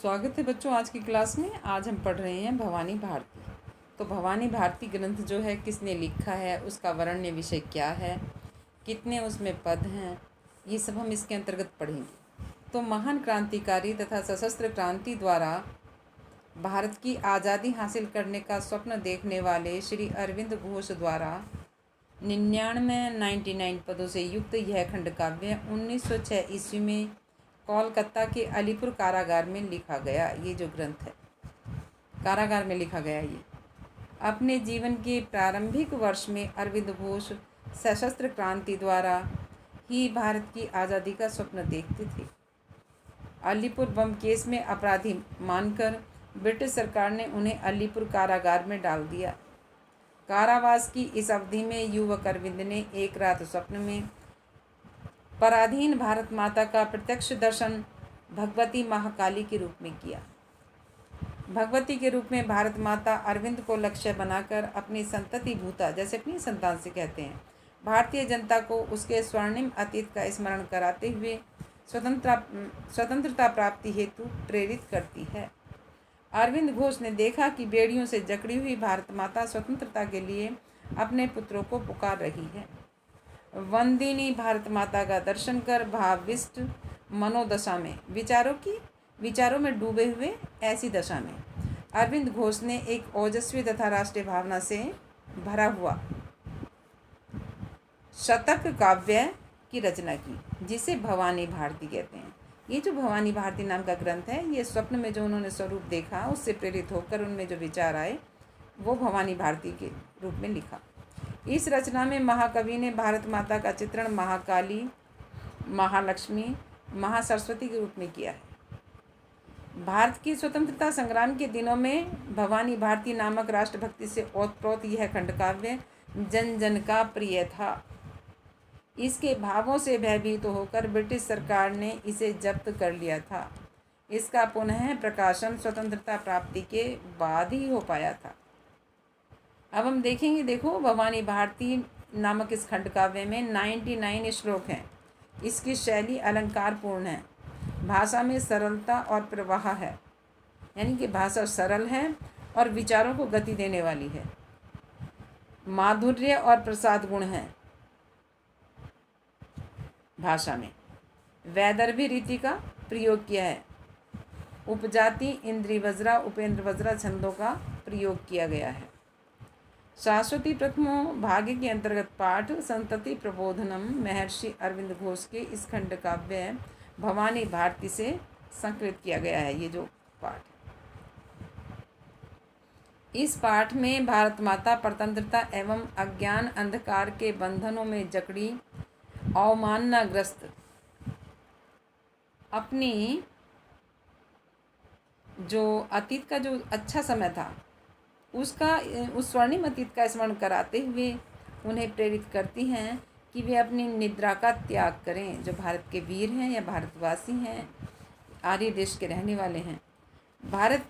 स्वागत है बच्चों आज की क्लास में। आज हम पढ़ रहे हैं भवानी भारती। तो भवानी भारती ग्रंथ जो है किसने लिखा है, उसका वर्ण्य विषय क्या है, कितने उसमें पद हैं, ये सब हम इसके अंतर्गत पढ़ेंगे। तो महान क्रांतिकारी तथा सशस्त्र क्रांति द्वारा भारत की आज़ादी हासिल करने का स्वप्न देखने वाले श्री अरविंद घोष द्वारा 99 पदों से युक्त यह खंड काव्य 1906 ईस्वी में कोलकाता के अलीपुर कारागार में लिखा गया। ये जो ग्रंथ है कारागार में लिखा गया। ये अपने जीवन के प्रारंभिक वर्ष में अरविंद घोष सशस्त्र क्रांति द्वारा ही भारत की आज़ादी का स्वप्न देखते थे। अलीपुर बम केस में अपराधी मानकर ब्रिटिश सरकार ने उन्हें अलीपुर कारागार में डाल दिया। कारावास की इस अवधि में युवक अरविंद ने एक रात स्वप्न में पराधीन भारत माता का प्रत्यक्ष दर्शन भगवती महाकाली के रूप में किया। भगवती के रूप में भारत माता अरविंद को लक्ष्य बनाकर अपनी संतति भूता, जैसे अपनी संतान से कहते हैं, भारतीय जनता को उसके स्वर्णिम अतीत का स्मरण कराते हुए स्वतंत्रता प्राप्ति हेतु प्रेरित करती है। अरविंद घोष ने देखा कि बेड़ियों से जकड़ी हुई भारत माता स्वतंत्रता के लिए अपने पुत्रों को पुकार रही है। वंदिनी भारत माता का दर्शन कर भाविष्ट मनोदशा में विचारों में डूबे हुए ऐसी दशा में अरविंद घोष ने एक ओजस्वी तथा राष्ट्रीय भावना से भरा हुआ शतक काव्य की रचना की, जिसे भवानी भारती कहते हैं। ये जो भवानी भारती नाम का ग्रंथ है, ये स्वप्न में जो उन्होंने स्वरूप देखा उससे प्रेरित होकर उनमें जो विचार आए वो भवानी भारती के रूप में लिखा। इस रचना में महाकवि ने भारत माता का चित्रण महाकाली, महालक्ष्मी, महासरस्वती के रूप में किया है। भारत की स्वतंत्रता संग्राम के दिनों में भवानी भारती नामक राष्ट्रभक्ति से ओतप्रोत यह खंडकाव्य जन जन का प्रिय था। इसके भावों से भयभीत होकर ब्रिटिश सरकार ने इसे जब्त कर लिया था। इसका पुनः प्रकाशन स्वतंत्रता प्राप्ति के बाद ही हो पाया था। अब हम देखेंगे, देखो भवानी भारती नामक इस खंड काव्य में 99 श्लोक हैं। इसकी शैली अलंकारपूर्ण है, भाषा में सरलता और प्रवाह है, यानी कि भाषा सरल है और विचारों को गति देने वाली है। माधुर्य और प्रसाद गुण है भाषा में। वैदर्भी रीति का प्रयोग किया है। उपजाति, इंद्री वज्रा, उपेंद्र वज्रा छंदों का प्रयोग किया गया है। शाश्वती प्रथमों भाग्य के अंतर्गत पाठ संतति प्रबोधनम महर्षि अरविंद घोष के इस खंड काव्य भवानी भारती से संकलित किया गया है। ये जो पाठ है, इस पाठ में भारत माता परतंत्रता एवं अज्ञान अंधकार के बंधनों में जकड़ी अवमाननाग्रस्त अपनी जो अतीत का जो अच्छा समय था उस स्वर्णिम अतीत का स्मरण कराते हुए उन्हें प्रेरित करती हैं कि वे अपनी निद्रा का त्याग करें। जो भारत के वीर हैं या भारतवासी हैं, आर्य देश के रहने वाले हैं, भारत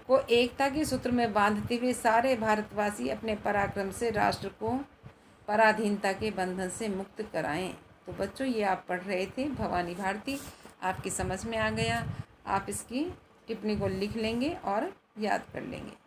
को एकता के सूत्र में बांधते हुए सारे भारतवासी अपने पराक्रम से राष्ट्र को पराधीनता के बंधन से मुक्त कराएं। तो बच्चों, ये आप पढ़ रहे थे भवानी भारती, आपकी समझ में आ गया। आप इसकी टिप्पणी को लिख लेंगे और याद कर लेंगे।